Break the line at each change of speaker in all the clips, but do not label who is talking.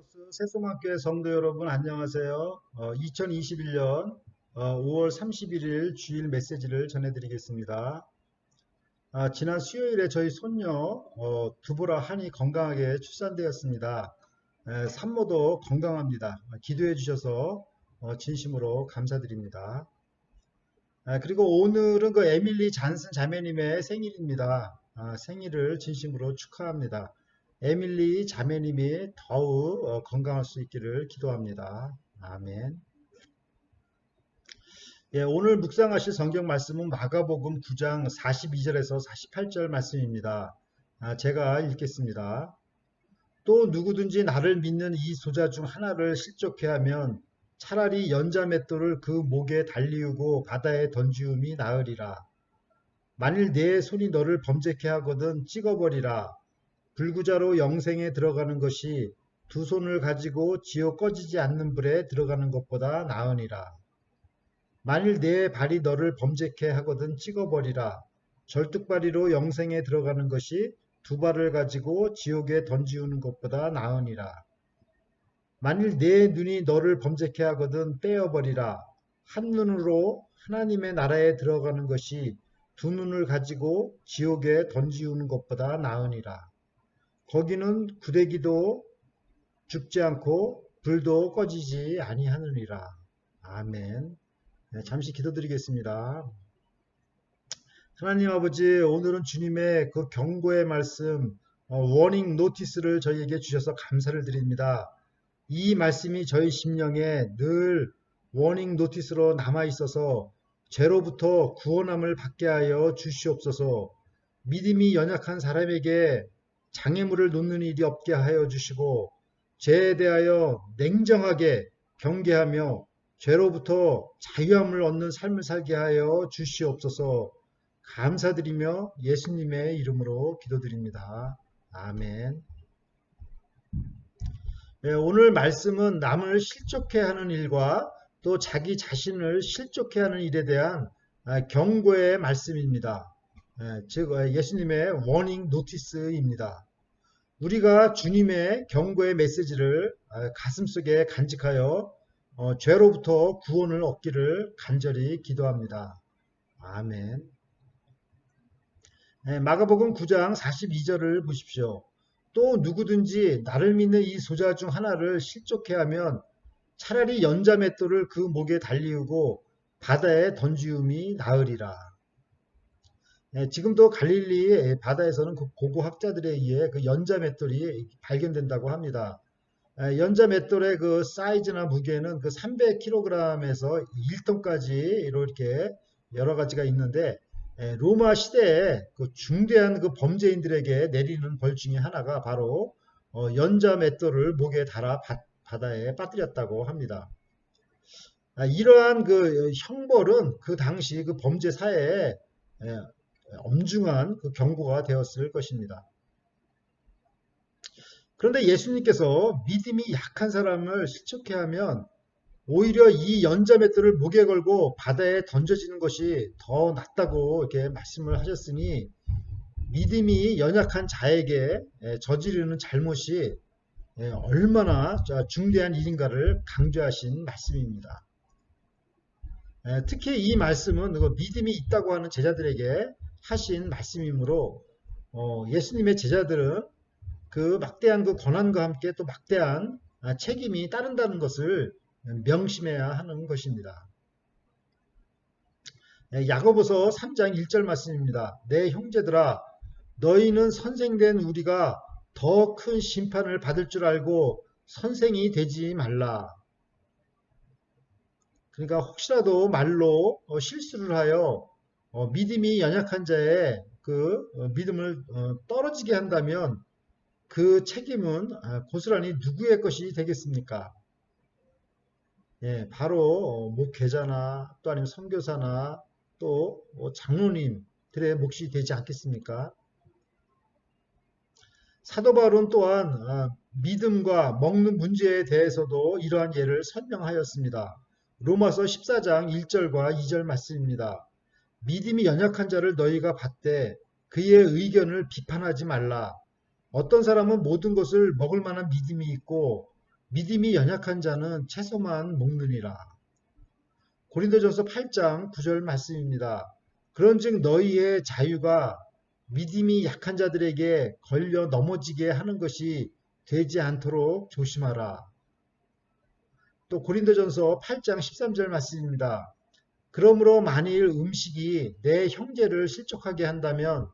크로스 새소망교회 성도 여러분 안녕하세요. 2021년 5월 31일 주일 메시지를 전해드리겠습니다. 지난 수요일에 저희 손녀 두보라 한이 건강하게 출산되었습니다. 산모도 건강합니다. 기도해 주셔서 진심으로 감사드립니다. 그리고 오늘은 그 에밀리 잔슨 자매님의 생일입니다. 생일을 진심으로 축하합니다. 에밀리 자매님이 더욱 건강할 수 있기를 기도합니다. 아멘. 예, 오늘 묵상하실 성경 말씀은 마가복음 9장 42절에서 48절 말씀입니다. 제가 읽겠습니다. 또 누구든지 나를 믿는 이 소자 중 하나를 실족해 하면 차라리 연자 맷돌을 그 목에 달리우고 바다에 던지움이 나으리라. 만일 내 손이 너를 범죄케 하거든 찍어버리라. 불구자로 영생에 들어가는 것이 두 손을 가지고 지옥 꺼지지 않는 불에 들어가는 것보다 나으니라. 만일 내 발이 너를 범죄케 하거든 찍어버리라. 절뚝발이로 영생에 들어가는 것이 두 발을 가지고 지옥에 던지우는 것보다 나으니라. 만일 내 눈이 너를 범죄케 하거든 떼어버리라. 한 눈으로 하나님의 나라에 들어가는 것이 두 눈을 가지고 지옥에 던지우는 것보다 나으니라. 거기는 구데기도 죽지 않고 불도 꺼지지 아니하느니라. 아멘. 네, 잠시 기도드리겠습니다. 하나님 아버지, 오늘은 주님의 그 경고의 말씀, 워닝 노티스를 저희에게 주셔서 감사를 드립니다. 이 말씀이 저희 심령에 늘 워닝 노티스로 남아 있어서 죄로부터 구원함을 받게 하여 주시옵소서. 믿음이 연약한 사람에게 장애물을 놓는 일이 없게 하여 주시고 죄에 대하여 냉정하게 경계하며 죄로부터 자유함을 얻는 삶을 살게 하여 주시옵소서. 감사드리며 예수님의 이름으로 기도드립니다. 아멘. 네, 오늘 말씀은 남을 실족해 하는 일과 또 자기 자신을 실족해 하는 일에 대한 경고의 말씀입니다. 즉 예수님의 워닝 노티스입니다. 우리가 주님의 경고의 메시지를 가슴속에 간직하여 죄로부터 구원을 얻기를 간절히 기도합니다. 아멘. 마가복음 9장 42절을 보십시오. 또 누구든지 나를 믿는 이 소자 중 하나를 실족해 하면 차라리 연자 맷돌을 그 목에 달리우고 바다에 던지움이 나으리라. 지금도 갈릴리 바다에서는 그 고고 학자들에 의해 그 연자 맷돌이 발견된다고 합니다. 연자 맷돌의 그 사이즈나 무게는 그 300kg에서 1톤까지 이렇게 여러 가지가 있는데 로마 시대에 그 중대한 그 범죄인들에게 내리는 벌 중에 하나가 바로 연자 맷돌을 목에 달아 바다에 빠뜨렸다고 합니다. 이러한 그 형벌은 그 당시 그 범죄 사회에 엄중한 그 경고가 되었을 것입니다. 그런데 예수님께서 믿음이 약한 사람을 실족해 하면 오히려 이 연자 맷돌을 목에 걸고 바다에 던져지는 것이 더 낫다고 이렇게 말씀을 하셨으니 믿음이 연약한 자에게 저지르는 잘못이 얼마나 중대한 일인가를 강조하신 말씀입니다. 특히 이 말씀은 믿음이 있다고 하는 제자들에게 하신 말씀이므로 예수님의 제자들은 그 막대한 그 권한과 함께 또 막대한 책임이 따른다는 것을 명심해야 하는 것입니다. 야고보서 3장 1절 말씀입니다. 내 형제들아 너희는 선생된 우리가 더 큰 심판을 받을 줄 알고 선생이 되지 말라. 그러니까 혹시라도 말로 실수를 하여 믿음이 연약한 자의 그 믿음을 떨어지게 한다면 그 책임은 고스란히 누구의 것이 되겠습니까? 바로 목회자나 또 아니면 선교사나 또 장로님들의 몫이 되지 않겠습니까? 사도 바울은 또한 믿음과 먹는 문제에 대해서도 이러한 예를 설명하였습니다. 로마서 14장 1절과 2절 말씀입니다. 믿음이 연약한 자를 너희가 받되 그의 의견을 비판하지 말라. 어떤 사람은 모든 것을 먹을 만한 믿음이 있고 믿음이 연약한 자는 채소만 먹느니라. 고린도전서 8장 9절 말씀입니다. 그런즉 너희의 자유가 믿음이 약한 자들에게 걸려 넘어지게 하는 것이 되지 않도록 조심하라. 또 고린도전서 8장 13절 말씀입니다. 그러므로 만일 음식이 내 형제를 실족하게 한다면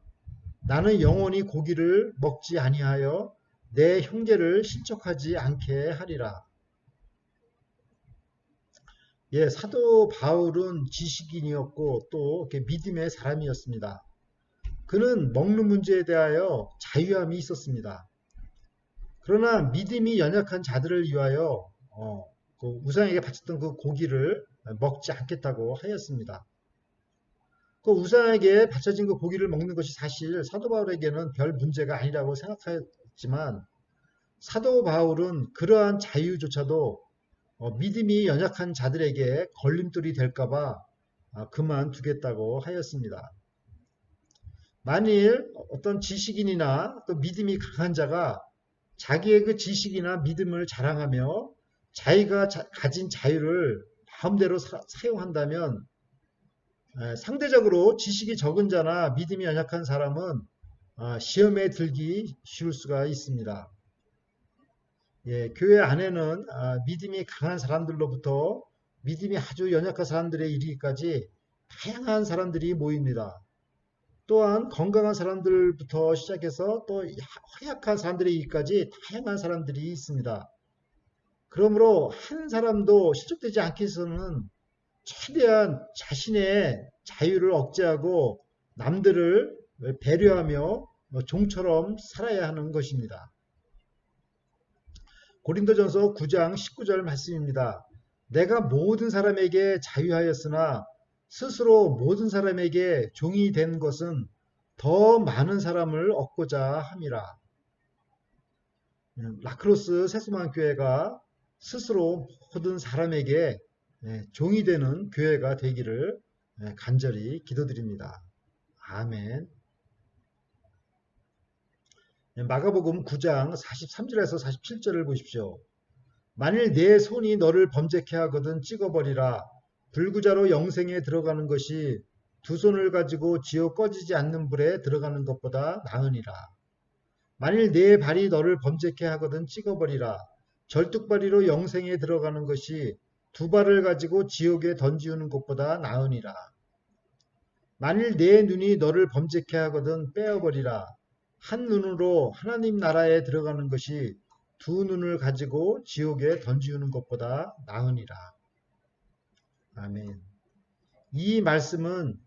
나는 영원히 고기를 먹지 아니하여 내 형제를 실족하지 않게 하리라. 예, 사도 바울은 지식인이었고 또 이렇게 믿음의 사람이었습니다. 그는 먹는 문제에 대하여 자유함이 있었습니다. 그러나 믿음이 연약한 자들을 위하여 그 우상에게 바쳤던 그 고기를 먹지 않겠다고 하였습니다. 그 우상에게 바쳐진 그 고기를 먹는 것이 사실 사도 바울에게는 별 문제가 아니라고 생각했지만 사도 바울은 그러한 자유조차도 믿음이 연약한 자들에게 걸림돌이 될까봐 그만두겠다고 하였습니다. 만일 어떤 지식인이나 또 믿음이 강한 자가 자기의 그 지식이나 믿음을 자랑하며 자기가 가진 자유를 마음대로 사용한다면 상대적으로 지식이 적은 자나 믿음이 연약한 사람은 시험에 들기 쉬울 수가 있습니다. 예, 교회 안에는 믿음이 강한 사람들로부터 믿음이 아주 연약한 사람들에 이르기까지 다양한 사람들이 모입니다. 또한 건강한 사람들부터 시작해서 또 허약한 사람들에 이르기까지 다양한 사람들이 있습니다. 그러므로 한 사람도 실족되지 않게 해서는 최대한 자신의 자유를 억제하고 남들을 배려하며 종처럼 살아야 하는 것입니다. 고린도전서 9장 19절 말씀입니다. 내가 모든 사람에게 자유하였으나 스스로 모든 사람에게 종이 된 것은 더 많은 사람을 얻고자 함이라. 라크로스 세수만 교회가 스스로 모든 사람에게 종이 되는 교회가 되기를 간절히 기도드립니다. 아멘. 마가복음 9장 43절에서 47절을 보십시오. 만일 내 손이 너를 범죄케 하거든 찍어버리라. 불구자로 영생에 들어가는 것이 두 손을 가지고 지어 꺼지지 않는 불에 들어가는 것보다 나으니라. 만일 내 발이 너를 범죄케 하거든 찍어버리라. 절뚝발이로 영생에 들어가는 것이 두 발을 가지고 지옥에 던지우는 것보다 나으니라. 만일 내 눈이 너를 범죄케 하거든 빼어버리라. 한 눈으로 하나님 나라에 들어가는 것이 두 눈을 가지고 지옥에 던지우는 것보다 나으니라. 아멘. 이 말씀은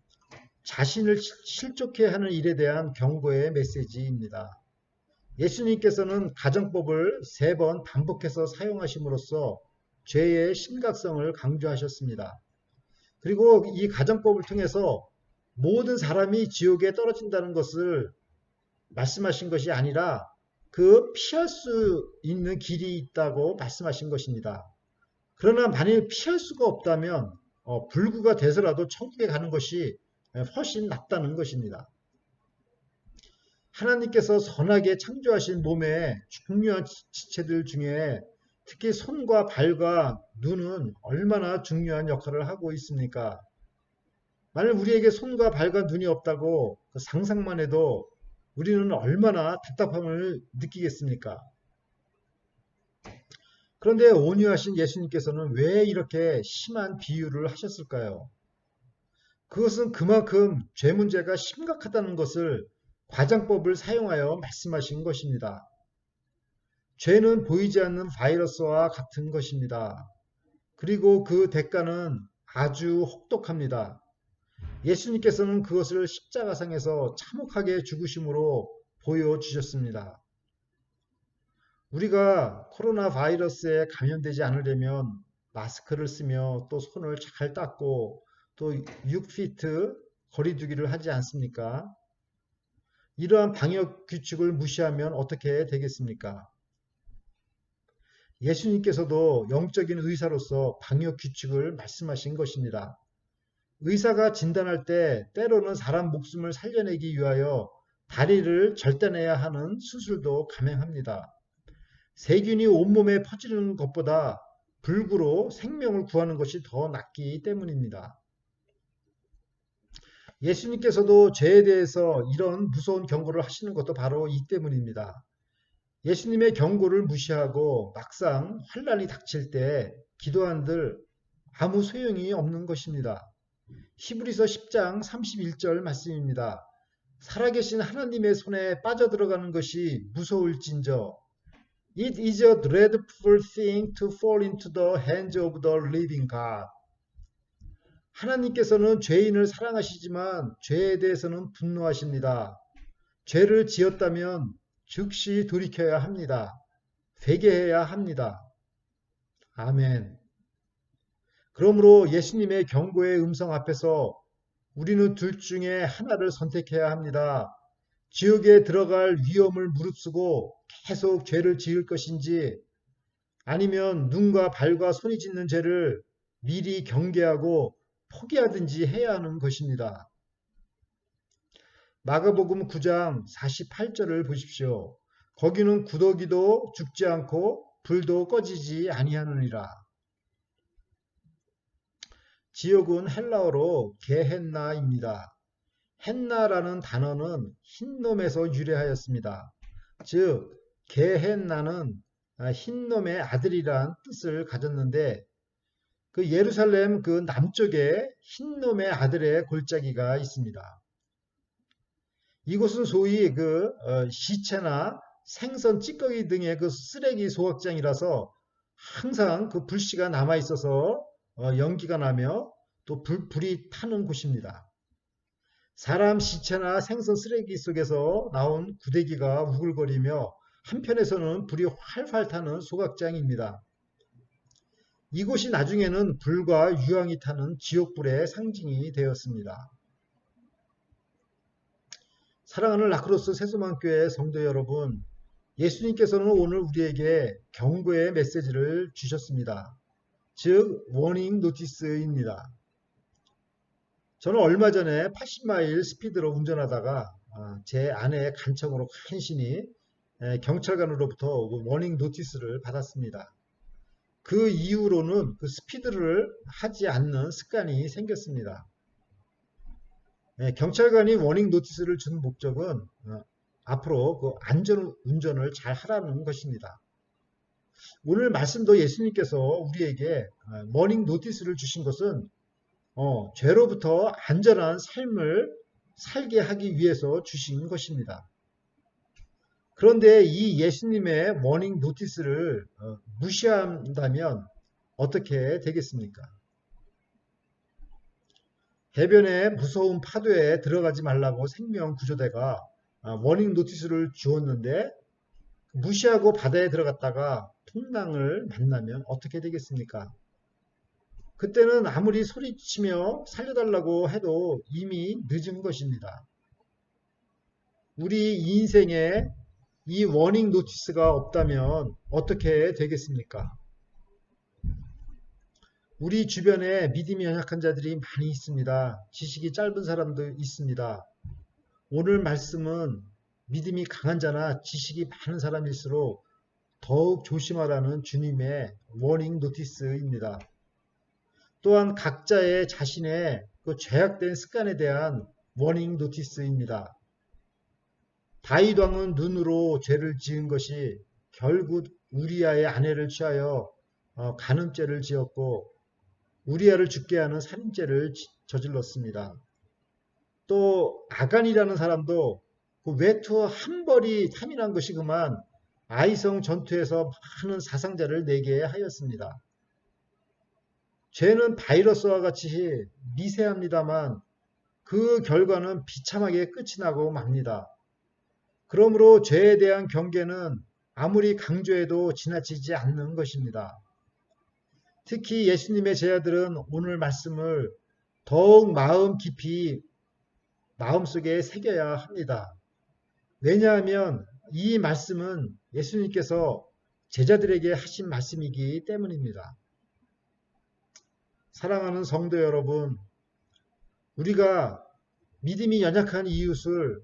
자신을 실족해 하는 일에 대한 경고의 메시지입니다. 예수님께서는 가정법을 3번 반복해서 사용하심으로써 죄의 심각성을 강조하셨습니다. 그리고 이 가정법을 통해서 모든 사람이 지옥에 떨어진다는 것을 말씀하신 것이 아니라 그 피할 수 있는 길이 있다고 말씀하신 것입니다. 그러나 만일 피할 수가 없다면 불구가 돼서라도 천국에 가는 것이 훨씬 낫다는 것입니다. 하나님께서 선하게 창조하신 몸의 중요한 지체들 중에 특히 손과 발과 눈은 얼마나 중요한 역할을 하고 있습니까? 만일 우리에게 손과 발과 눈이 없다고 상상만 해도 우리는 얼마나 답답함을 느끼겠습니까? 그런데 온유하신 예수님께서는 왜 이렇게 심한 비유를 하셨을까요? 그것은 그만큼 죄 문제가 심각하다는 것을 과장법을 사용하여 말씀하신 것입니다. 죄는 보이지 않는 바이러스와 같은 것입니다. 그리고 그 대가는 아주 혹독합니다. 예수님께서는 그것을 십자가상에서 참혹하게 죽으심으로 보여주셨습니다. 우리가 코로나 바이러스에 감염되지 않으려면 마스크를 쓰며 또 손을 잘 닦고 또 6피트 거리두기를 하지 않습니까? 이러한 방역 규칙을 무시하면 어떻게 되겠습니까? 예수님께서도 영적인 의사로서 방역 규칙을 말씀하신 것입니다. 의사가 진단할 때 때로는 사람 목숨을 살려내기 위하여 다리를 절단해야 하는 수술도 감행합니다. 세균이 온몸에 퍼지는 것보다 불구로 생명을 구하는 것이 더 낫기 때문입니다. 예수님께서도 죄에 대해서 이런 무서운 경고를 하시는 것도 바로 이 때문입니다. 예수님의 경고를 무시하고 막상 환란이 닥칠 때 기도한들 아무 소용이 없는 것입니다. 히브리서 10장 31절 말씀입니다. 살아계신 하나님의 손에 빠져들어가는 것이 무서울진저 It is a dreadful thing to fall into the hands of the living God. 하나님께서는 죄인을 사랑하시지만 죄에 대해서는 분노하십니다. 죄를 지었다면 즉시 돌이켜야 합니다. 회개해야 합니다. 아멘. 그러므로 예수님의 경고의 음성 앞에서 우리는 둘 중에 하나를 선택해야 합니다. 지옥에 들어갈 위험을 무릅쓰고 계속 죄를 지을 것인지 아니면 눈과 발과 손이 짓는 죄를 미리 경계하고 포기하든지 해야 하는 것입니다. 마가복음 9장 48절을 보십시오. 거기는 구더기도 죽지 않고 불도 꺼지지 아니하느니라. 지옥은 헬라어로 게헨나입니다. 헨나라는 단어는 흰놈에서 유래하였습니다. 즉 게헨나는 흰놈의 아들이란 뜻을 가졌는데 그 예루살렘 그 남쪽에 흰놈의 아들의 골짜기가 있습니다. 이곳은 소위 그 시체나 생선 찌꺼기 등의 그 쓰레기 소각장이라서 항상 그 불씨가 남아 있어서 연기가 나며 또 불이 타는 곳입니다. 사람 시체나 생선 쓰레기 속에서 나온 구데기가 우글거리며 한편에서는 불이 활활 타는 소각장입니다. 이곳이 나중에는 불과 유황이 타는 지옥불의 상징이 되었습니다. 사랑하는 라크로스 세수만교회 성도 여러분, 예수님께서는 오늘 우리에게 경고의 메시지를 주셨습니다. 즉 워닝 노티스입니다. 저는 얼마 전에 80마일 스피드로 운전하다가 제 아내의 간청으로 간신히 경찰관으로부터 워닝 노티스를 받았습니다. 그 이후로는 그 스피드를 하지 않는 습관이 생겼습니다. 경찰관이 워닝 노티스를 준 목적은 앞으로 그 안전 운전을 잘 하라는 것입니다. 오늘 말씀도 예수님께서 우리에게 워닝 노티스를 주신 것은 죄로부터 안전한 삶을 살게 하기 위해서 주신 것입니다. 그런데 이 예수님의 워닝 노티스를 무시한다면 어떻게 되겠습니까? 해변의 무서운 파도에 들어가지 말라고 생명구조대가 워닝 노티스를 주었는데 무시하고 바다에 들어갔다가 풍랑을 만나면 어떻게 되겠습니까? 그때는 아무리 소리치며 살려달라고 해도 이미 늦은 것입니다. 우리 인생에 이 워닝 노티스가 없다면 어떻게 되겠습니까? 우리 주변에 믿음이 연약한 자들이 많이 있습니다. 지식이 짧은 사람도 있습니다. 오늘 말씀은 믿음이 강한 자나 지식이 많은 사람일수록 더욱 조심하라는 주님의 워닝 노티스입니다. 또한 각자의 자신의 그 죄악된 습관에 대한 워닝 노티스입니다. 다윗 왕은 눈으로 죄를 지은 것이 결국 우리아의 아내를 취하여 간음죄를 지었고 우리아를 죽게 하는 살인죄를 저질렀습니다. 또 아간이라는 사람도 그 외투 한 벌이 탐이난 것이 그만 아이성 전투에서 많은 사상자를 내게 하였습니다. 죄는 바이러스와 같이 미세합니다만 그 결과는 비참하게 끝이 나고 맙니다. 그러므로 죄에 대한 경계는 아무리 강조해도 지나치지 않는 것입니다. 특히 예수님의 제자들은 오늘 말씀을 더욱 마음 깊이 마음속에 새겨야 합니다. 왜냐하면 이 말씀은 예수님께서 제자들에게 하신 말씀이기 때문입니다. 사랑하는 성도 여러분, 우리가 믿음이 연약한 이웃을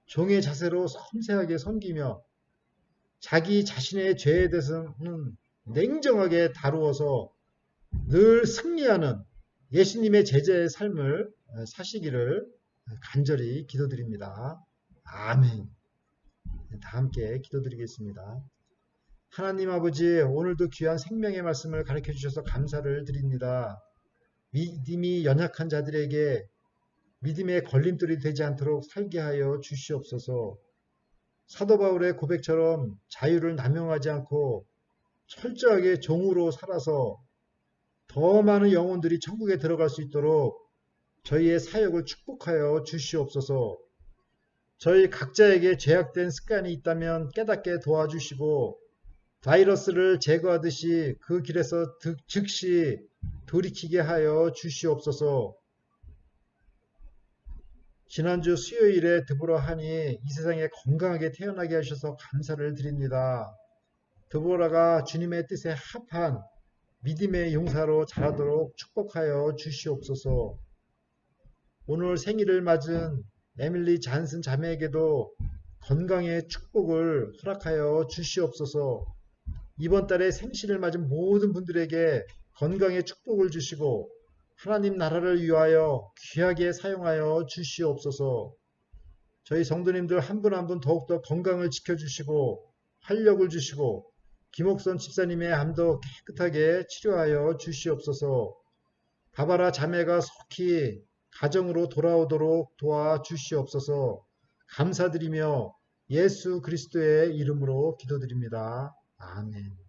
종의 자세로 섬세하게 섬기며 자기 자신의 죄에 대해서는 냉정하게 다루어서 늘 승리하는 예수님의 제자의 삶을 사시기를 간절히 기도드립니다. 아멘. 다 함께 기도드리겠습니다. 하나님 아버지, 오늘도 귀한 생명의 말씀을 가르쳐 주셔서 감사를 드립니다. 믿음이 연약한 자들에게 믿음의 걸림돌이 되지 않도록 살게 하여 주시옵소서. 사도 바울의 고백처럼 자유를 남용하지 않고 철저하게 종으로 살아서 더 많은 영혼들이 천국에 들어갈 수 있도록 저희의 사역을 축복하여 주시옵소서. 저희 각자에게 죄악된 습관이 있다면 깨닫게 도와주시고 바이러스를 제거하듯이 그 길에서 즉시 돌이키게 하여 주시옵소서. 지난주 수요일에 드보라 하니 이 세상에 건강하게 태어나게 하셔서 감사를 드립니다. 드보라가 주님의 뜻에 합한 믿음의 용사로 자라도록 축복하여 주시옵소서. 오늘 생일을 맞은 에밀리 잔슨 자매에게도 건강의 축복을 허락하여 주시옵소서. 이번 달에 생신을 맞은 모든 분들에게 건강의 축복을 주시고 하나님 나라를 위하여 귀하게 사용하여 주시옵소서. 저희 성도님들 한 분 한 분 더욱더 건강을 지켜주시고 활력을 주시고 김옥선 집사님의 암도 깨끗하게 치료하여 주시옵소서. 바바라 자매가 속히 가정으로 돌아오도록 도와주시옵소서. 감사드리며 예수 그리스도의 이름으로 기도드립니다. 아멘.